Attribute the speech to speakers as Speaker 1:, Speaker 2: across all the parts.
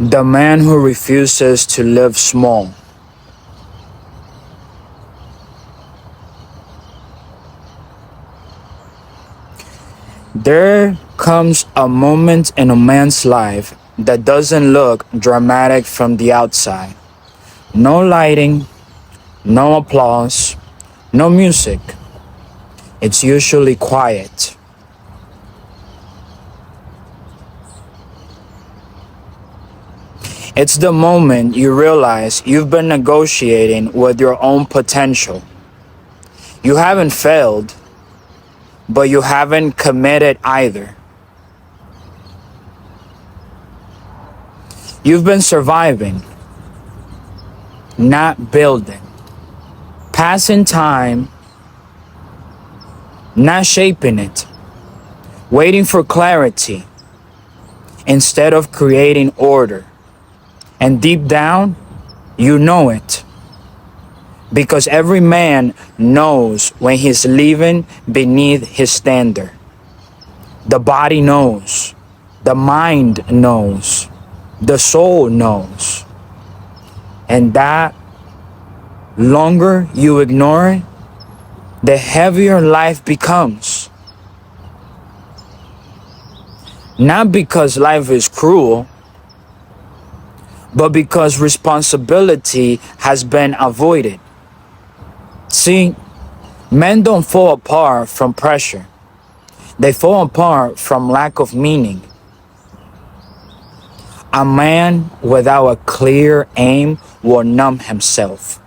Speaker 1: The man who refuses to live small. There comes a moment in a man's life that doesn't look dramatic from the outside. No lighting, no applause, no music. It's usually quiet. It's the moment you realize you've been negotiating with your own potential. You haven't failed, but you haven't committed either. You've been surviving, not building. Passing time, not shaping it. Waiting for clarity instead of creating order. And deep down, you know it. Because every man knows when he's living beneath his standard. The body knows. The mind knows. The soul knows. And that longer you ignore it, the heavier life becomes. Not because life is cruel, but because responsibility has been avoided. See, men don't fall apart from pressure. They fall apart from lack of meaning. A man without a clear aim will numb himself.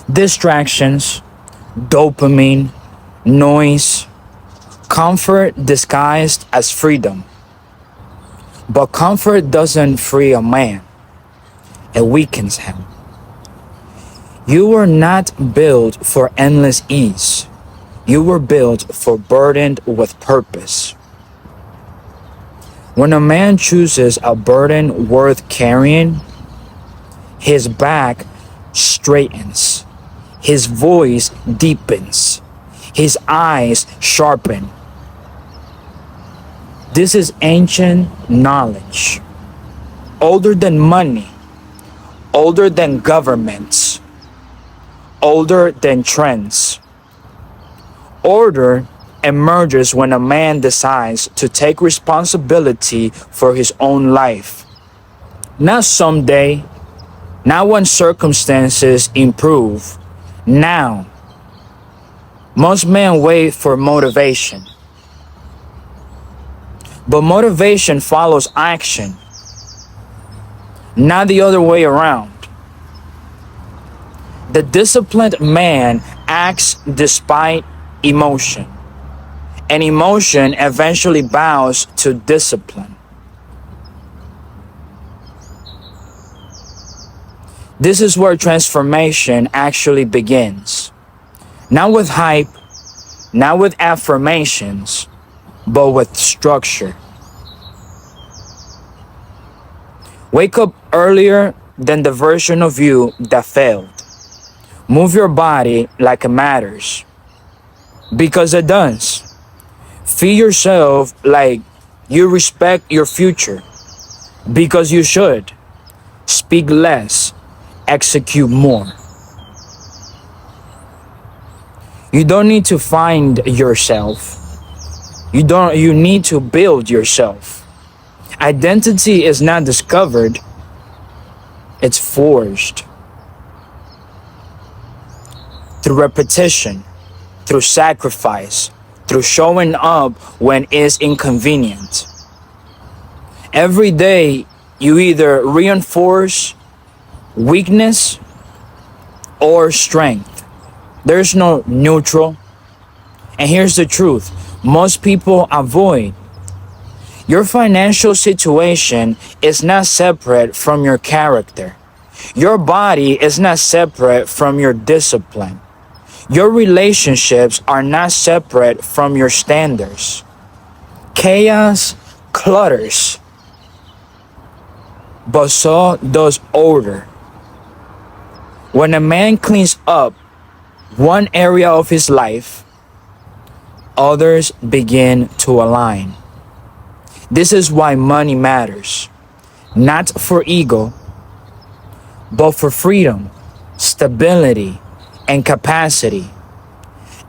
Speaker 1: Distractions, dopamine, noise, comfort disguised as freedom. But comfort doesn't free a man. It weakens him. You were not built for endless ease. You were built for burdened with purpose. When a man chooses a burden worth carrying, his back straightens, his voice deepens, his eyes sharpen. This is ancient knowledge, older than money, older than governments, older than trends. Order emerges when a man decides to take responsibility for his own life. Not someday, not when circumstances improve. Now. Most men wait for motivation. But motivation follows action, not the other way around. The disciplined man acts despite emotion, and emotion eventually bows to discipline. This is where transformation actually begins. Not with hype, not with affirmations, but with structure. Wake up earlier than the version of you that failed. Move your body like it matters. Because it does. Feed yourself like you respect your future. Because you should. Speak less. Execute more. You don't need to find yourself. You need to build yourself. Identity is not discovered. It's forged. Through repetition, through sacrifice, through showing up when it's inconvenient. Every day, you either reinforce weakness or strength. There's no neutral. And here's the truth. Most people avoid. Your financial situation is not separate from your character. Your body is not separate from your discipline. Your relationships are not separate from your standards. Chaos clutters, but so does order. When a man cleans up one area of his life, others begin to align. This is why money matters. not for ego, but for freedom, stability, and capacity.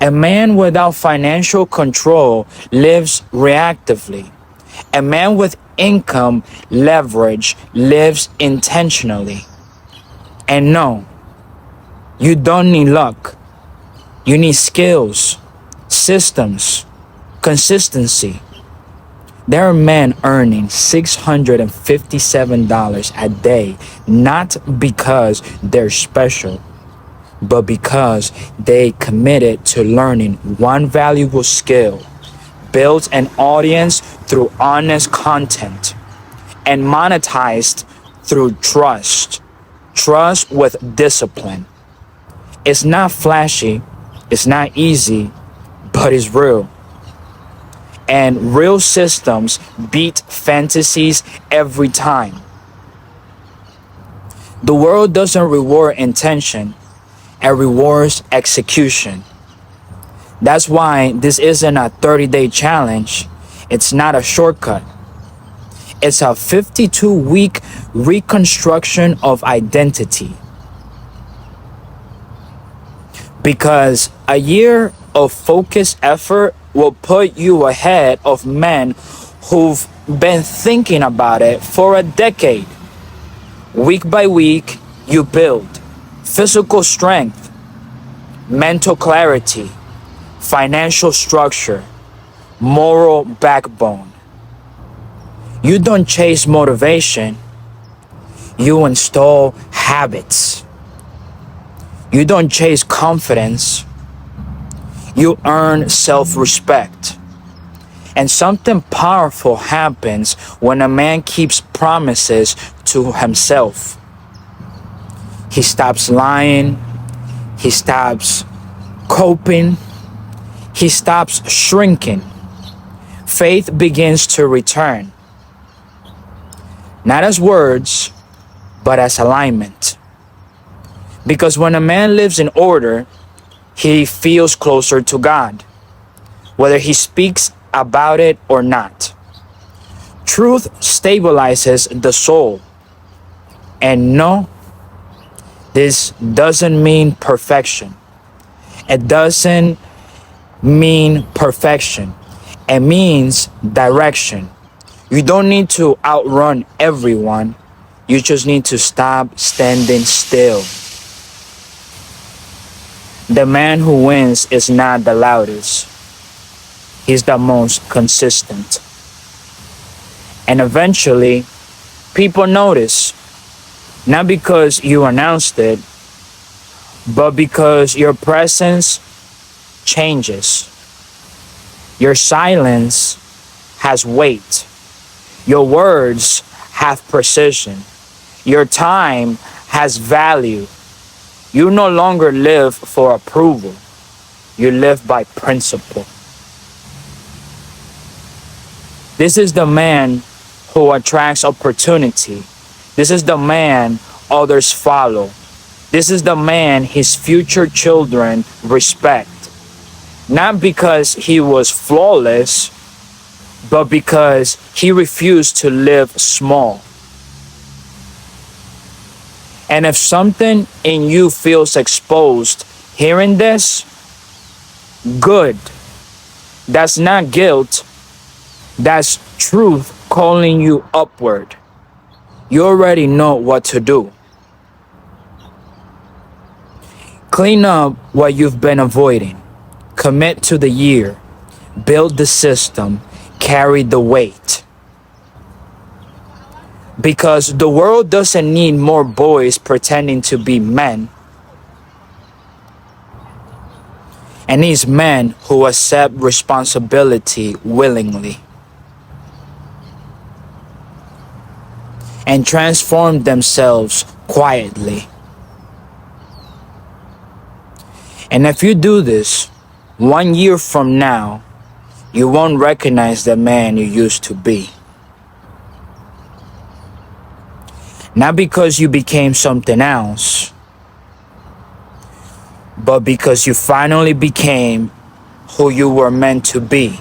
Speaker 1: A man without financial control lives reactively. A man with income leverage lives intentionally. And no, you don't need luck. You need skills, systems, consistency. There are men earning $657 a day, not because they're special, but because they committed to learning one valuable skill, built an audience through honest content, and monetized through trust with discipline. It's not flashy, it's not easy, but it's real. And real systems beat fantasies every time. The world doesn't reward intention, it rewards execution. That's why this isn't a 30-day challenge. It's not a shortcut. It's a 52-week reconstruction of identity. Because a year of focused effort will put you ahead of men who've been thinking about it for a decade. Week by week, you build physical strength, mental clarity, financial structure, moral backbone. You don't chase motivation, you install habits. You don't chase confidence, you earn self-respect. And something powerful happens when a man keeps promises to himself. He stops lying, he stops coping, he stops shrinking. Faith begins to return, not as words, but as alignment. Because when a man lives in order, he feels closer to God, whether he speaks about it or not. Truth stabilizes the soul. And no, this doesn't mean perfection. It doesn't mean perfection. It means direction. You don't need to outrun everyone. You just need to stop standing still. The man who wins is not the loudest. He's the most consistent. And eventually, people notice, not because you announced it, but because your presence changes. Your silence has weight. Your words have precision. Your time has value. You no longer live for approval. You live by principle. This is the man who attracts opportunity. This is the man others follow. This is the man his future children respect. Not because he was flawless, but because he refused to live small. And if something in you feels exposed hearing this, good. That's not guilt. That's truth calling you upward. You already know what to do. Clean up what you've been avoiding. Commit to the year. Build the system. Carry the weight. Because the world doesn't need more boys pretending to be men. It needs men who accept responsibility willingly and transform themselves quietly. And if you do this, 1 year from now, you won't recognize the man you used to be. Not because you became something else, but because you finally became who you were meant to be.